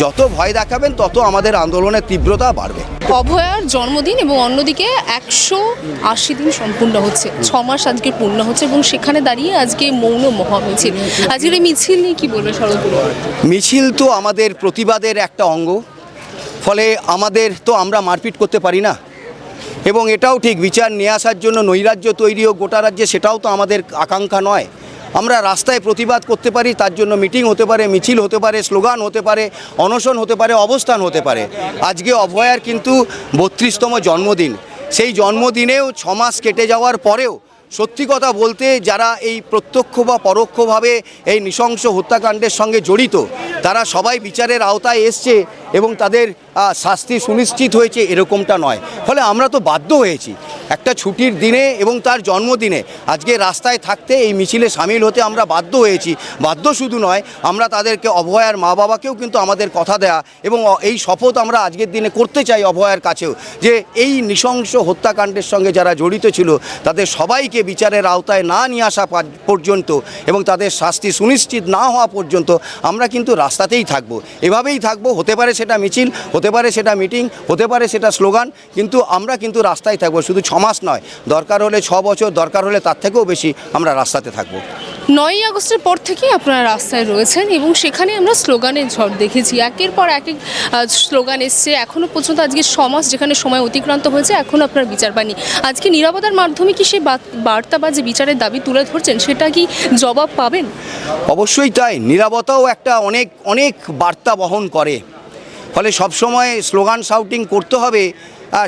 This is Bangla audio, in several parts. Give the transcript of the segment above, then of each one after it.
যত ভয় দেখাবেন তত আমাদের আন্দোলনের তীব্রতা বাড়বে। অভয়ার জন্মদিন এবং অন্যদিকে 180 দিন সম্পূর্ণ হচ্ছে, 6 মাস আজকে পূর্ণ হচ্ছে এবং সেখানে দাঁড়িয়ে আজকে মৌন মহামিছিল। আজকের এই মিছিল নিয়ে কি বলবেন শরৎগুলো? মিছিল তো আমাদের প্রতিবাদের একটা অঙ্গ, ফলে আমরা মারপিট করতে পারি না। এবং এটাও ঠিক, বিচার নিয়ে আসার জন্য নৈরাজ্য তৈরি হোক গোটা রাজ্যে, সেটাও তো আমাদের আকাঙ্ক্ষা নয়। আমরা রাস্তায় প্রতিবাদ করতে পারি, তার জন্য মিটিং হতে পারে, মিছিল হতে পারে, স্লোগান হতে পারে, অনশন হতে পারে, অবস্থান হতে পারে। আজকে অভয়ার কিন্তু 32তম জন্মদিন। সেই জন্মদিনেও 6 মাস কেটে যাওয়ার পরেও সত্যি কথা বলতে যারা এই প্রত্যক্ষ বা পরোক্ষভাবে এই নৃশংস হত্যাকাণ্ডের সঙ্গে জড়িত, তারা সবাই বিচারের আওতায় এসছে এবং তাদের শাস্তি সুনিশ্চিত হয়েছে, এরকমটা নয়। ফলে আমরা তো বাধ্য হয়েছি একটা ছুটির দিনে এবং তার জন্মদিনে আজকে রাস্তায় থাকতে, এই মিছিলে সামিল হতে আমরা বাধ্য হয়েছি। বাধ্য শুধু নয়, আমরা তাদেরকে, অভয়ার মা বাবাকেও কিন্তু আমাদের কথা দেয়া এবং এই শপথ আমরা আজকের দিনে করতে চাই অভয়ার কাছেও, যে এই নৃশংস হত্যাকাণ্ডের সঙ্গে যারা জড়িত ছিল তাদের সবাইকে বিচারের আওতায় না নিয়ে আসা পর্যন্ত এবং তাদের শাস্তি সুনিশ্চিত না হওয়া পর্যন্ত আমরা কিন্তু রাস্তাতেই থাকবো, এভাবেই থাকবো। হতে পারে সেটা মিছিল, হতে পারে সেটা মিটিং, হতে পারে সেটা স্লোগান, কিন্তু আমরা কিন্তু রাস্তায় থাকবো। শুধু 6 মাস নয়, দরকার হলে 6 বছর, দরকার হলে তার থেকেও বেশি আমরা রাস্তাতে থাকবো। 9ই আগস্টের পর থেকেই আপনারা রাস্তায় রয়েছেন এবং সেখানে আমরা স্লোগানের ঝড় দেখেছি, একের পর এক স্লোগান এসছে। এখনও পর্যন্ত আজকে 6 মাস যেখানে সময় অতিক্রান্ত হয়েছে, এখনও আপনারা বিচার পাননি। আজকে নিরাপত্তার মাধ্যমে কি সেই বার্তা বা যে বিচারের দাবি তুলে ধরছেন, সেটা কি জবাব পাবেন? অবশ্যই তাই। নিরাপত্তাও একটা অনেক বার্তা বহন করে, ফলে সবসময় স্লোগান শাউটিং করতে হবে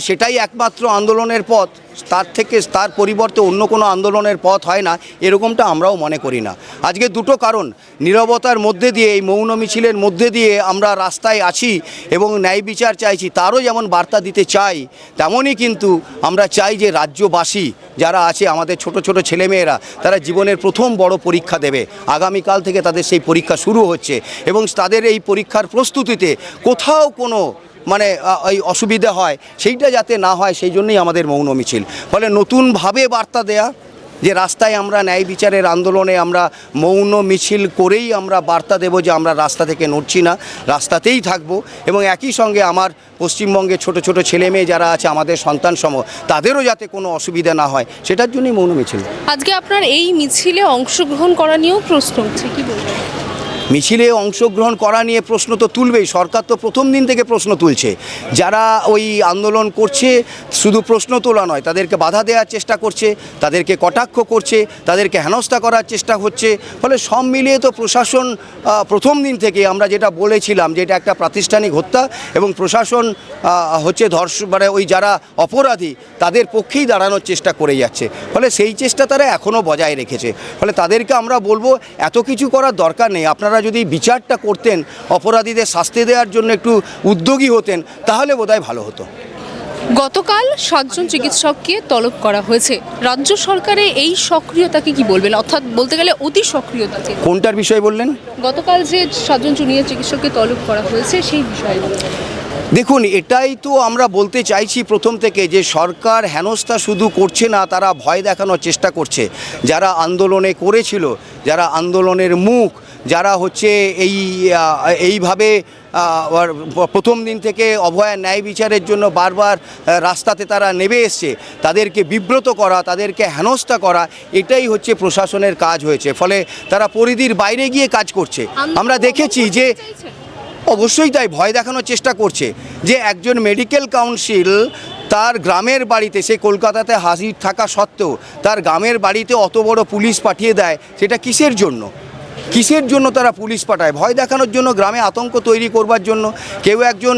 সেটাই একমাত্র আন্দোলনের পথ, তার পরিবর্তে অন্য কোনো আন্দোলনের পথ হয় না, এরকমটা আমরাও মনে করি না। আজকে দুটো কারণ, নীরবতার মধ্যে দিয়ে, এই মৌন মিছিলের মধ্যে দিয়ে আমরা রাস্তায় আছি এবং ন্যায় বিচার চাইছি, তারও যেমন বার্তা দিতে চাই, তেমনই কিন্তু আমরা চাই যে রাজ্যবাসী যারা আছে, আমাদের ছোট ছোট ছেলেমেয়েরা, তারা জীবনের প্রথম বড় পরীক্ষা দেবে। আগামীকাল থেকে তাদের সেই পরীক্ষা শুরু হচ্ছে এবং তাদের এই পরীক্ষার প্রস্তুতিতে কোথাও কোনো এই অসুবিধা হয়, সেইটা যাতে না হয়, সেই জন্যই আমাদের মৌন মিছিল। ফলে নতুনভাবে বার্তা দেয়া যে রাস্তায় আমরা ন্যায় বিচারের আন্দোলনে আমরা মৌন মিছিল করেই আমরা বার্তা দেব যে আমরা রাস্তা থেকে নড়ছি না, রাস্তাতেই থাকবো। এবং একই সঙ্গে আমার পশ্চিমবঙ্গে ছোট ছোট ছেলে মেয়ে যারা আছে, আমাদের সন্তানসম, তাদেরও যাতে কোনো অসুবিধা না হয়, সেটার জন্যই মৌন মিছিল। আজকে আপনার এই মিছিলে অংশগ্রহণ করা নিয়েও প্রশ্ন হচ্ছে, কি বলবেন? মিছিলে অংশগ্রহণ করা নিয়ে প্রশ্ন তো তুলবেই, সরকার তো প্রথম দিন থেকে প্রশ্ন তুলছে। যারা ওই আন্দোলন করছে শুধু প্রশ্ন তোলা নয়, তাদেরকে বাধা দেওয়ার চেষ্টা করছে, তাদেরকে কটাক্ষ করছে, তাদেরকে হেনস্থা করার চেষ্টা হচ্ছে। ফলে সব মিলিয়ে তো প্রশাসন প্রথম দিন থেকে আমরা যেটা বলেছিলাম যে এটা একটা প্রাতিষ্ঠানিক হত্যা এবং প্রশাসন হচ্ছে ওই যারা অপরাধী তাদের পক্ষেই দাঁড়ানোর চেষ্টা করে যাচ্ছে। ফলে সেই চেষ্টা তারা এখনও বজায় রেখেছে। ফলে তাদেরকে আমরা বলবো, এত কিছু করার দরকার নেই। আপনারা যদি বিচারটা করতেন, অপরাধীদের শাস্তি দেওয়ার জন্য একটু উদ্যোগী হতেন, তাহলে বোধহয় ভালো হতো। গতকাল 7 জন চিকিৎসককে তলব করা হয়েছে। রাজ্য সরকারের এই সক্রিয়তাকে কি বলবেন, অর্থাৎ বলতে গেলে অতি সক্রিয়তাকে? কোনটার বিষয় বললেন? গতকাল যে 7 জন জুনিয়র চিকিৎসককে তলব করা হয়েছে সেই বিষয়ে। দেখুন, এটাই তো আমরা বলতে চাইছি প্রথম থেকে, যে সরকার হেনস্থা শুধু করছে না, তারা ভয় দেখানোর চেষ্টা করছে। যারা আন্দোলনে করেছিল, যারা আন্দোলনের মুখ, যারা হচ্ছে এইভাবে প্রথম দিন থেকে অভয়া ন্যায় বিচারের জন্য বারবার রাস্তাতে তারা নেমে এসছে, তাদেরকে বিব্রত করা, তাদেরকে হেনস্থা করা, এটাই হচ্ছে প্রশাসনের কাজ হয়েছে। ফলে তারা পরিধির বাইরে গিয়ে কাজ করছে। আমরা দেখেছি যে অবশ্যই তাই, ভয় দেখানোর চেষ্টা করছে। যে একজন মেডিকেল কাউন্সিল তার গ্রামের বাড়িতে, সে কলকাতাতে হাজির থাকা সত্ত্বেও তার গ্রামের বাড়িতে অত বড় পুলিশ পাঠিয়ে দেয়, সেটা কিসের জন্য? কিসের জন্য তারা পুলিশ পাঠায়? ভয় দেখানোর জন্য, গ্রামে আতঙ্ক তৈরি করবার জন্য। কেউ একজন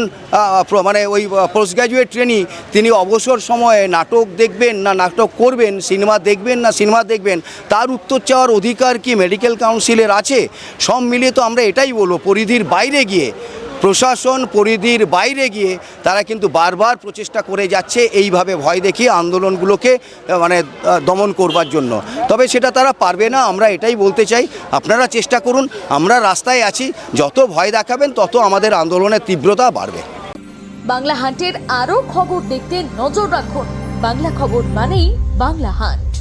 ওই পোস্ট গ্র্যাজুয়েট ট্রেনি, তিনি অবসর সময়ে নাটক দেখবেন না নাটক করবেন, সিনেমা দেখবেন না সিনেমা দেখবেন, তার উত্তর চাওয়ার অধিকার কি মেডিকেল কাউন্সিলের আছে? সব মিলিয়ে তো আমরা এটাই বলবো, পরিধির বাইরে গিয়ে প্রশাসন, পরিধির বাইরে গিয়ে তারা কিন্তু বারবার প্রচেষ্টা করে যাচ্ছে এইভাবে ভয় দেখিয়ে আন্দোলনগুলোকে দমন করবার জন্য। তবে সেটা তারা পারবে না, আমরা এটাই বলতে চাই। আপনারা চেষ্টা করুন, আমরা রাস্তায় আছি, যত ভয় দেখাবেন তত আমাদের আন্দোলনের তীব্রতা বাড়বে। বাংলা হান্টের আরও খবর দেখতে নজর রাখুন। বাংলা খবর মানেই বাংলা হান্ট।